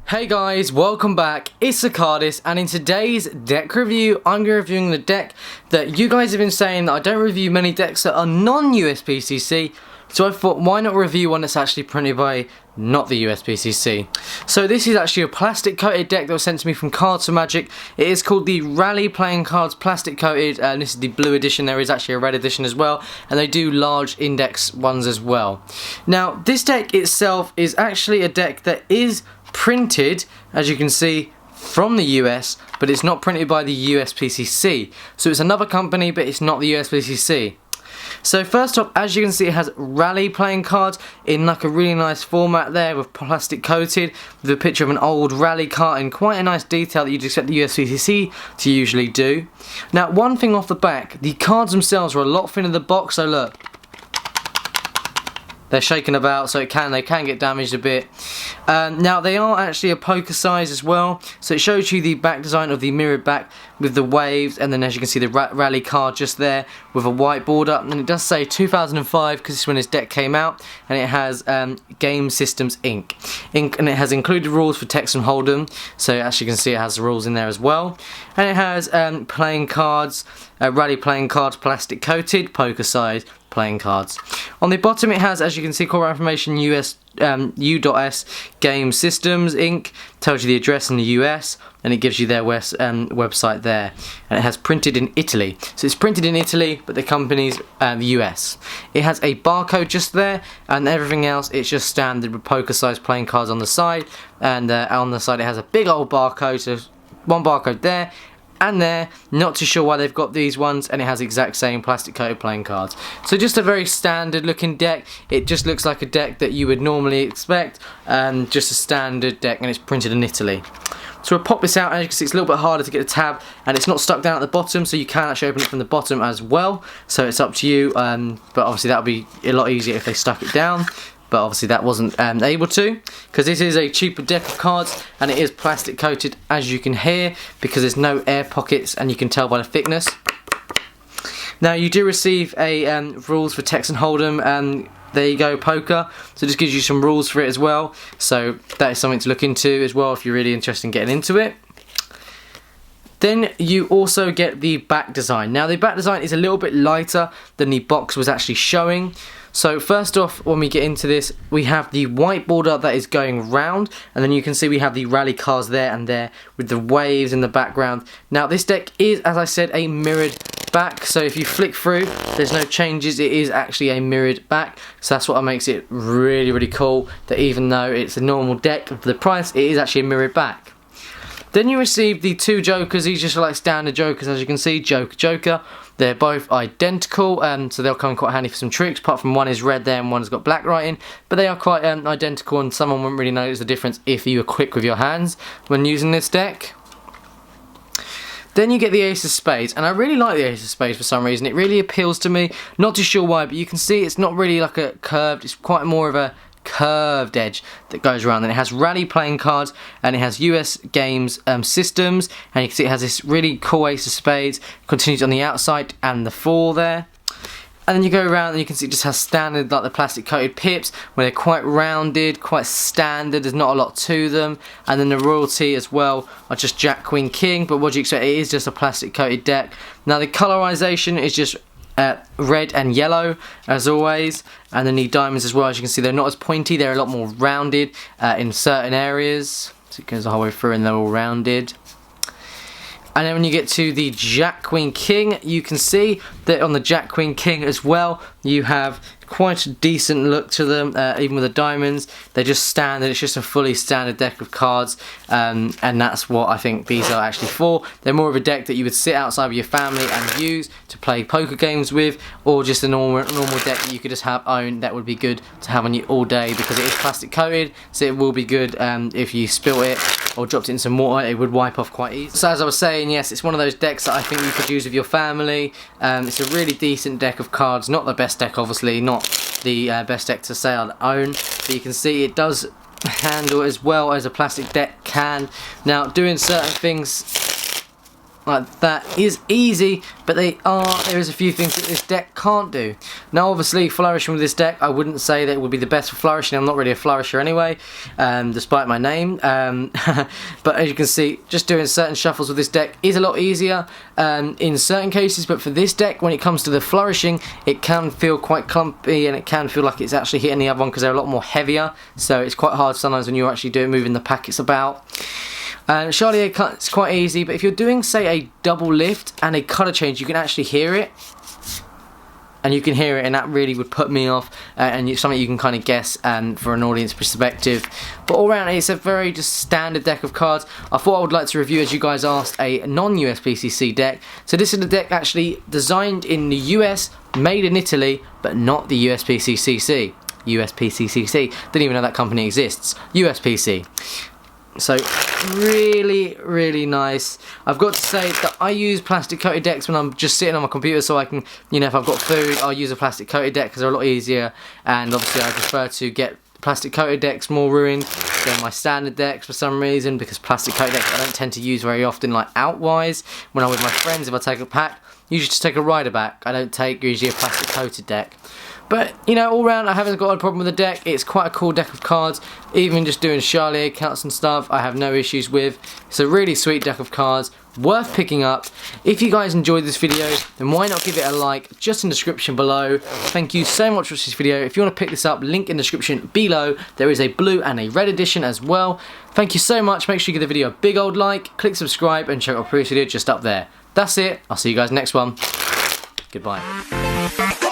Hey guys, welcome back, it's TheCardists, and in today's deck review, I'm going to be reviewing the deck that you guys have been saying that I don't review many decks that are non-USPCC, so I thought why not review one that's actually printed by not the USPCC. So this is actually a plastic coated deck that was sent to me from Cards for Magic. It is called the Rally Playing Cards Plastic Coated, and this is the blue edition. There is actually a red edition as well, and they do large index ones as well. Now this deck itself is actually a deck that is printed, as you can see, from the US, but it's not printed by the USPCC. So it's another company, but it's not the USPCC. So first off, as you can see, it has rally playing cards in like a really nice format there with plastic coated, with a picture of an old rally card in quite a nice detail that you'd expect the USPCC to usually do. Now one thing off the back, the cards themselves are a lot thinner than the box, so look. They're shaking about, so they can get damaged a bit. Now they are actually a poker size as well, so it shows you the back design of the mirrored back with the waves, and then as you can see the rally card just there with a white border, and it does say 2005 because this is when this deck came out, and it has Game Systems Inc. And it has included rules for Text and Hold'em, so as you can see it has the rules in there as well, and it has playing cards, rally playing cards, plastic coated, poker size playing cards. On the bottom it has, as you can see, copyright information U.S. U.S. Game Systems Inc. Tells you the address in the US, and it gives you their website there, and it has printed in Italy. So it's printed in Italy, but the company's the US. It has a barcode just there, and everything else it's just standard with poker size playing cards on the side, and on the side it has a big old barcode, so one barcode there and there. Not too sure why they've got these ones, and it has the exact same plastic coated playing cards. So just a very standard looking deck. It just looks like a deck that you would normally expect, just a standard deck, and it's printed in Italy. So we'll pop this out, and as you can see it's a little bit harder to get the tab, and it's not stuck down at the bottom, so you can actually open it from the bottom as well, so it's up to you, but obviously that would be a lot easier if they stuck it down. But obviously that wasn't able to, because this is a cheaper deck of cards, and it is plastic coated, as you can hear, because there's no air pockets, and you can tell by the thickness. Now you do receive a rules for Text and Hold'em, there you go, poker, so this gives you some rules for it as well, so that is something to look into as well if you're really interested in getting into it. Then you also get the back design. Now the back design is a little bit lighter than the box was actually showing. So first off, when we get into this, we have the white border that is going round, and then you can see we have the rally cards there and there with the waves in the background. Now this deck is, as I said, a mirrored back, so if you flick through, there's no changes, it is actually a mirrored back, so that's what makes it really, really cool, that even though it's a normal deck for the price, it is actually a mirrored back. Then you receive the two jokers. These just are like standard jokers, as you can see, Joker. They're both identical, so they'll come in quite handy for some tricks, apart from one is red there and one's got black writing, but they are quite identical, and someone wouldn't really notice the difference if you were quick with your hands when using this deck. Then you get the Ace of Spades, and I really like the Ace of Spades for some reason. It really appeals to me, not too sure why, but you can see it's not really like a curved, it's quite more of a curved edge that goes around, and it has rally playing cards, and it has US Games Systems, and you can see it has this really cool Ace of Spades, continues on the outside and the 4 there. And then you go around and you can see it just has standard, like the plastic coated pips, where they're quite rounded, quite standard, there's not a lot to them. And then the royalty as well are just Jack, Queen, King, but what do you expect, it is just a plastic coated deck. Now the colorization is just red and yellow as always, and then the diamonds as well, as you can see they're not as pointy, they're a lot more rounded in certain areas, so it goes the whole way through and they're all rounded. And then when you get to the Jack, Queen, King, you can see that on the Jack, Queen, King as well, you have quite a decent look to them, even with the diamonds. They're just standard, it's just a fully standard deck of cards, and that's what I think these are actually for. They're more of a deck that you would sit outside with your family and use to play poker games with, or just a normal deck that you could just own that would be good to have on you all day, because it is plastic coated, so it will be good if you spill it or dropped it in some water, it would wipe off quite easily. So as I was saying, yes, it's one of those decks that I think you could use with your family. It's a really decent deck of cards, not the best deck obviously, not the best deck to say I'd own, but you can see it does handle as well as a plastic deck can. Now doing certain things like that is easy, but there is a few things that this deck can't do. Now obviously flourishing with this deck, I wouldn't say that it would be the best for flourishing. I'm not really a flourisher anyway, despite my name. But as you can see, just doing certain shuffles with this deck is a lot easier in certain cases, but for this deck, when it comes to the flourishing, it can feel quite clumpy and it can feel like it's actually hitting the other one because they're a lot more heavier, so it's quite hard sometimes when you're actually moving the packets about. Charlier cut is quite easy, but if you're doing, say, a double lift and a colour change, you can actually hear it. And you can hear it, and that really would put me off, and it's something you can kind of guess for an audience perspective. But all around, it's a very just standard deck of cards. I thought I would like to review, as you guys asked, a non-USPCC deck. So this is a deck actually designed in the US, made in Italy, but not the USPCC. USPCC, didn't even know that company exists. USPC. So really, really nice. I've got to say that I use plastic coated decks when I'm just sitting on my computer, so I can, you know, if I've got food, I'll use a plastic coated deck because they're a lot easier. And obviously I prefer to get plastic coated decks more ruined than my standard decks for some reason, because plastic coated decks I don't tend to use very often, like outwise. When I'm with my friends, if I take a pack, usually just take a rider back. I don't take usually a plastic coated deck. But, you know, all round, I haven't got a problem with the deck. It's quite a cool deck of cards. Even just doing Charlier counts and stuff, I have no issues with. It's a really sweet deck of cards, worth picking up. If you guys enjoyed this video, then why not give it a like, just in the description below. Thank you so much for watching this video. If you want to pick this up, link in the description below. There is a blue and a red edition as well. Thank you so much. Make sure you give the video a big old like, click subscribe, and check out the previous video just up there. That's it. I'll see you guys next one. Goodbye.